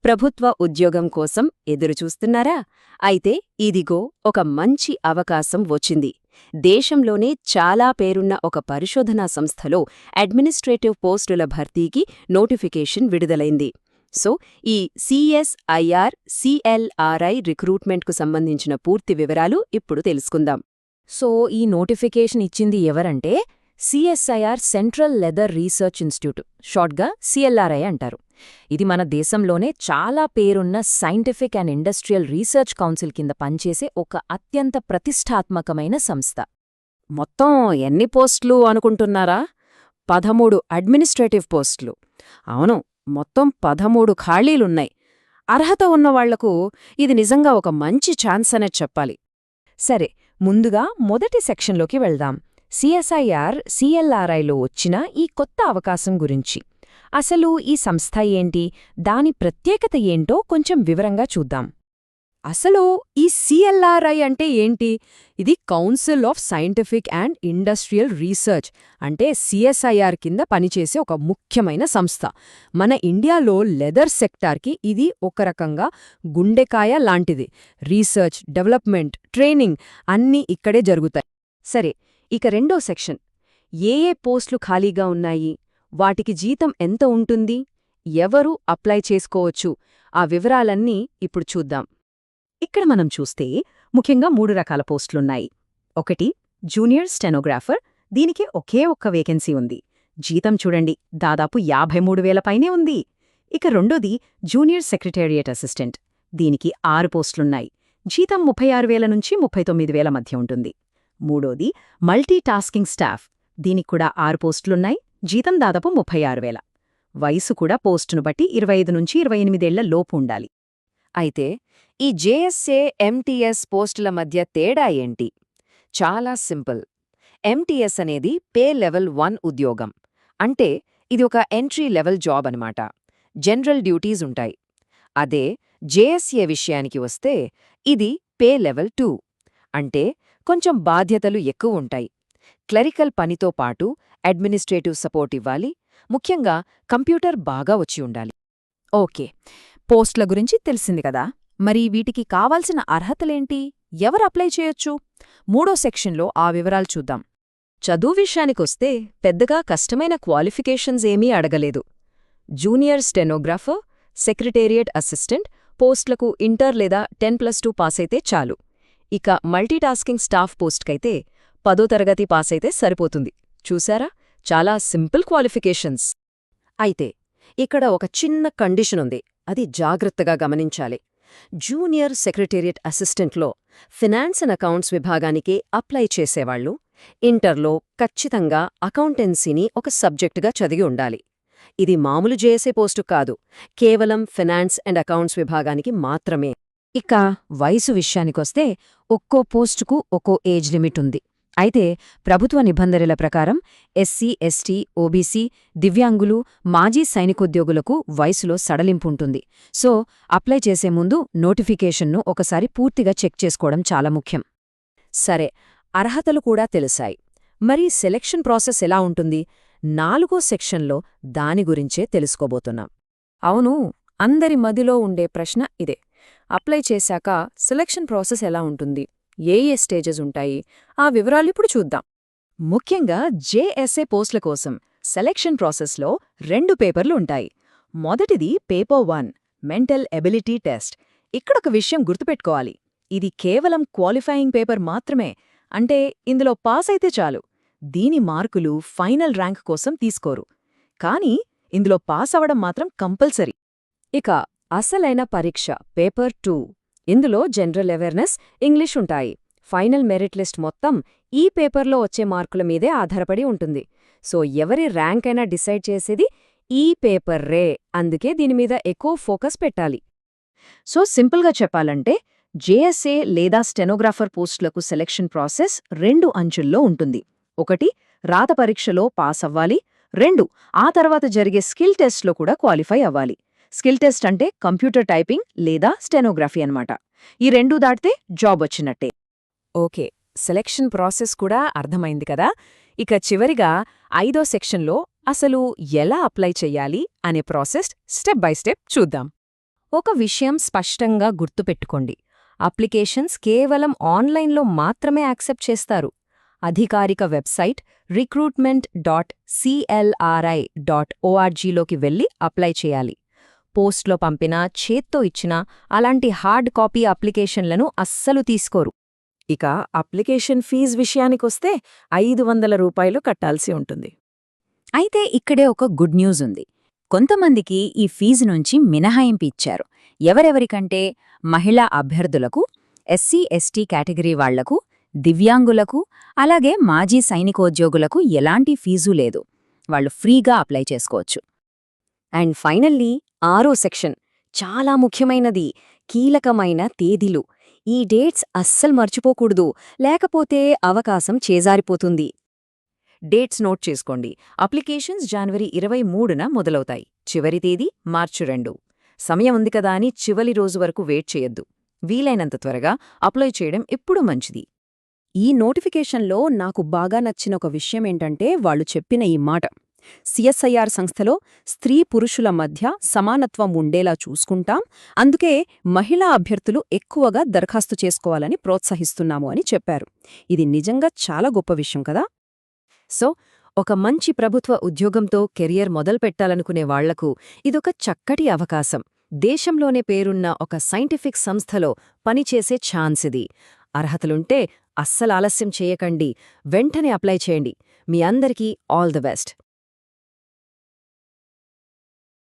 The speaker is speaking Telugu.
ప్రభుత్వ ఉద్యోగం కోసం ఎదురుచూస్తున్నారా? అయితే ఇదిగో ఒక మంచి అవకాశం వచ్చింది. దేశంలోనే చాలా పేరున్న ఒక పరిశోధనా సంస్థలో అడ్మినిస్ట్రేటివ్ పోస్టుల భర్తీకి నోటిఫికేషన్ విడుదలైంది. సో, ఈ సిఎస్ఐఆర్ సిఎల్ఆర్ఐ రిక్రూట్మెంట్కు సంబంధించిన పూర్తి వివరాలు ఇప్పుడు తెలుసుకుందాం. సో ఈ నోటిఫికేషన్ ఇచ్చింది ఎవరంటే CSIR central leather research institute, షార్ట్గా సిఎల్ఆర్ఐ అంటారు. ఇది మన దేశంలోనే చాలా పేరున్న scientific and industrial research council కింద పనిచేసే ఒక అత్యంత ప్రతిష్టాత్మకమైన సంస్థ. మొత్తం ఎన్ని పోస్టులు అనుకుంటున్నారా? 13 అడ్మినిస్ట్రేటివ్ పోస్టులు. అవును, మొత్తం 13 ఖాళీలున్నాయి. అర్హత ఉన్నవాళ్లకు ఇది నిజంగా ఒక మంచి ఛాన్స్ అనే చెప్పాలి. సరే, ముందుగా మొదటి సెక్షన్లోకి వెళ్దాం. సిఎస్ఐఆర్ సిఎల్ఆర్ఐలో వచ్చిన ఈ కొత్త అవకాశం గురించి. అసలు ఈ సంస్థ ఏంటి, దాని ప్రత్యేకత ఏంటో కొంచెం వివరంగా చూద్దాం. అసలు ఈ సిఎల్ఆర్ఐ అంటే ఏంటి? ఇది council of scientific and industrial research అంటే సిఎస్ఐఆర్ కింద పనిచేసే ఒక ముఖ్యమైన సంస్థ. మన ఇండియాలో లెదర్ సెక్టార్కి ఇది ఒక రకంగా గుండెకాయ లాంటిది. రీసెర్చ్, డెవలప్మెంట్, ట్రైనింగ్ అన్నీ ఇక్కడే జరుగుతాయి. సరే, ఇక రెండో సెక్షన్. ఏ పోస్టులు ఖాళీగా ఉన్నాయి, వాటికి జీతం ఎంత ఉంటుంది, ఎవరు అప్లై చేసుకోవచ్చు, ఆ వివరాలన్నీ ఇప్పుడు చూద్దాం. ఇక్కడ మనం చూస్తే ముఖ్యంగా 3 రకాల పోస్టులున్నాయి. ఒకటి జూనియర్ స్టెనోగ్రాఫర్. దీనికి ఒకే ఒక్క వేకెన్సీ ఉంది. జీతం చూడండి, దాదాపు 53,000 పైనే ఉంది. ఇక రెండోది జూనియర్ సెక్రటేరియట్ అసిస్టెంట్. దీనికి 6 పోస్టులున్నాయి. జీతం 36,000 నుంచి 39,000 మధ్య ఉంటుంది. మూడోది మల్టీ టాస్కింగ్ స్టాఫ్. దీనికి కూడా 6 పోస్టులున్నాయి. జీతం దాదాపు 36,000. వయసు కూడా పోస్టును బట్టి 25 నుంచి 28 ఏళ్ల లోపు ఉండాలి. అయితే ఈ జేఎస్ఏ ఎంటీఎస్ పోస్టుల మధ్య తేడా ఏంటి? చాలా సింపుల్. ఎంటీఎస్ అనేది పే లెవెల్ 1 ఉద్యోగం. అంటే ఇది ఒక ఎంట్రీ లెవెల్ జాబ్ అనమాట. జనరల్ డ్యూటీస్ ఉంటాయి. అదే జేఎస్ఏ విషయానికి వస్తే ఇది పే లెవెల్ 2. అంటే కొంచెం బాధ్యతలు ఎక్కువుంటాయి. క్లరికల్ పనితో పాటు అడ్మినిస్ట్రేటివ్ సపోర్ట్ ఇవ్వాలి. ముఖ్యంగా కంప్యూటర్ బాగా వచ్చి ఉండాలి. ఓకే, పోస్టుల గురించి తెలిసింది కదా. మరి వీటికి కావాల్సిన అర్హతలేంటి, ఎవరు అప్లై చేయొచ్చు? మూడో సెక్షన్లో ఆ వివరాలు చూద్దాం. చదువు విషయానికొస్తే పెద్దగా కష్టమైన క్వాలిఫికేషన్స్ ఏమీ అడగలేదు. జూనియర్ స్టెనోగ్రాఫర్, సెక్రటేరియట్ అసిస్టెంట్ పోస్టులకు ఇంటర్ లేదా 10+2 పాసైతే చాలు. ఇక మల్టీటాస్కింగ్ స్టాఫ్ పోస్ట్కైతే 10వ తరగతి పాసైతే సరిపోతుంది. చూసారా, చాలా సింపుల్ క్వాలిఫికేషన్స్. అయితే ఇక్కడ ఒక చిన్న కండిషన్ ఉంది. అది జాగ్రత్తగా గమనించాలి. జూనియర్ సెక్రటేరియట్ అసిస్టెంట్లో ఫినాన్స్ అండ్ అకౌంట్స్ విభాగానికి అప్లై చేసేవాళ్లు ఇంటర్లో ఖచ్చితంగా అకౌంటెన్సీని ఒక సబ్జెక్టుగా చదివి ఉండాలి. ఇది మామూలు జేఎస్ఏ పోస్టు కాదు, కేవలం ఫినాన్స్ అండ్ అకౌంట్స్ విభాగానికి మాత్రమే. ఇక వయసు విషయానికొస్తే ఒక్కో పోస్టుకు ఒక్కో ఏజ్ లిమిట్ ఉంది. అయితే ప్రభుత్వ నిబంధనల ప్రకారం ఎస్సీ, ఎస్టీ, ఓబీసీ, దివ్యాంగులు, మాజీ సైనికోద్యోగులకు వయసులో సడలింపుంటుంది. సో అప్లై చేసే ముందు నోటిఫికేషన్ను ఒకసారి పూర్తిగా చెక్ చేసుకోవడం చాలా ముఖ్యం. సరే, అర్హతలు కూడా తెలిసాయి. మరి సెలక్షన్ ప్రాసెస్ ఎలా ఉంటుంది? 4వ సెక్షన్లో దాని గురించే తెలుసుకోబోతున్నాం. అవును, అందరి మదిలో ఉండే ప్రశ్న ఇదే. అప్లై చేశాక సెలక్షన్ ప్రాసెస్ ఎలా ఉంటుంది, ఏ స్టేజెస్ ఉంటాయి, ఆ వివరాలిప్పుడు చూద్దాం. ముఖ్యంగా జేఎస్ఏ పోస్టుల కోసం సెలక్షన్ ప్రాసెస్లో 2 పేపర్లు ఉంటాయి. మొదటిది పేపర్ 1, మెంటల్ ఎబిలిటీ టెస్ట్. ఇక్కడొక విషయం గుర్తుపెట్టుకోవాలి. ఇది కేవలం క్వాలిఫైయింగ్ పేపర్ మాత్రమే. అంటే ఇందులో పాస్ అయితే చాలు. దీని మార్కులు ఫైనల్ ర్యాంక్ కోసం తీసుకోరు. కానీ ఇందులో పాస్ అవడం మాత్రం కంపల్సరీ. ఇక అసలైన పరీక్ష పేపర్ 2. ఇందులో జనరల్ అవేర్నెస్, ఇంగ్లీష్ ఉంటాయి. ఫైనల్ మెరిట్ లిస్ట్ మొత్తం ఈ పేపర్లో వచ్చే మార్కుల మీదే ఆధారపడి ఉంటుంది. సో ఎవరి ర్యాంక్ అయినా డిసైడ్ చేసేది ఈ పేపర్ రే. అందుకే దీనిమీద ఎక్కువ ఫోకస్ పెట్టాలి. సో సింపుల్గా చెప్పాలంటే జేఎస్ఏ లేదా స్టెనోగ్రాఫర్ పోస్టులకు సెలక్షన్ ప్రాసెస్ 2 అంచుల్లో ఉంటుంది. 1 రాత పరీక్షలో పాస్ అవ్వాలి. 2 ఆ తర్వాత జరిగే స్కిల్ టెస్ట్లో కూడా క్వాలిఫై అవ్వాలి. స్కిల్ టెస్ట్ అంటే కంప్యూటర్ టైపింగ్ లేదా స్టెనోగ్రఫీ అన్నమాట. ఈ 2 దాటితే జాబ్ వచ్చినట్టే. ఓకే, సెలక్షన్ ప్రాసెస్ కూడా అర్థమైంది కదా. ఇక చివరిగా 5వ సెక్షన్లో అసలు ఎలా అప్లై చెయ్యాలి అనే ప్రాసెస్ స్టెప్ బై స్టెప్ చూద్దాం. ఒక విషయం స్పష్టంగా గుర్తుపెట్టుకోండి. అప్లికేషన్స్ కేవలం ఆన్లైన్లో మాత్రమే యాక్సెప్ట్ చేస్తారు. అధికారిక వెబ్సైట్ recruitment.clri.orgలోకి వెళ్లి అప్లై చేయాలి. పోస్ట్లో పంపినా చేత్తో ఇచ్చినా అలాంటి హార్డ్ కాపీ అప్లికేషన్లను అస్సలు తీసుకోరు. ఇక అప్లికేషన్ ఫీజు విషయానికొస్తే 500 రూపాయలు కట్టాల్సి ఉంటుంది. అయితే ఇక్కడే ఒక గుడ్ న్యూస్ ఉంది. కొంతమందికి ఈ ఫీజు నుంచి మినహాయింపు ఇచ్చారు. ఎవరెవరికంటే మహిళా అభ్యర్థులకు, ఎస్సీ ఎస్టీ కేటగిరీ వాళ్లకు, దివ్యాంగులకు, అలాగే మాజీ సైనికోద్యోగులకు ఎలాంటి ఫీజు లేదు. వాళ్ళు ఫ్రీగా అప్లై చేసుకోవచ్చు. అండ్ ఫైనల్లీ 6వ సెక్షన్ చాలా ముఖ్యమైనది, కీలకమైన తేదీలు. ఈ డేట్స్ అస్సలు మర్చిపోకూడదు, లేకపోతే అవకాశం చేజారిపోతుంది. డేట్స్ నోట్ చేసుకోండి. అప్లికేషన్స్ జనవరి 23న మొదలవుతాయి. చివరి తేదీ మార్చి 2. సమయం ఉంది కదా అని చివరి రోజు వరకు వెయిట్ చేయొద్దు. వీలైనంత త్వరగా అప్లై చేయడం ఎప్పుడూ మంచిది. ఈ నోటిఫికేషన్లో నాకు బాగా నచ్చిన ఒక విషయమేంటంటే వాళ్ళు చెప్పిన ఈ మాట, సిఎస్ఐఆర్ సంస్థలో స్త్రీ పురుషుల మధ్య సమానత్వం ఉండేలా చూసుకుంటాం, అందుకే మహిళా అభ్యర్థులు ఎక్కువగా దరఖాస్తు చేసుకోవాలని ప్రోత్సహిస్తున్నాము అని చెప్పారు. ఇది నిజంగా చాలా గొప్ప విషయం కదా. సో ఒక మంచి ప్రభుత్వ ఉద్యోగంతో కెరియర్ మొదలుపెట్టాలనుకునే వాళ్లకు ఇదొక చక్కటి అవకాశం. దేశంలోనే పేరున్న ఒక సైంటిఫిక్ సంస్థలో పనిచేసే ఛాన్స్ ఇది. అర్హతలుంటే అస్సలు ఆలస్యం చేయకండి, వెంటనే అప్లై చేయండి. మీ అందరికీ ఆల్ ది బెస్ట్.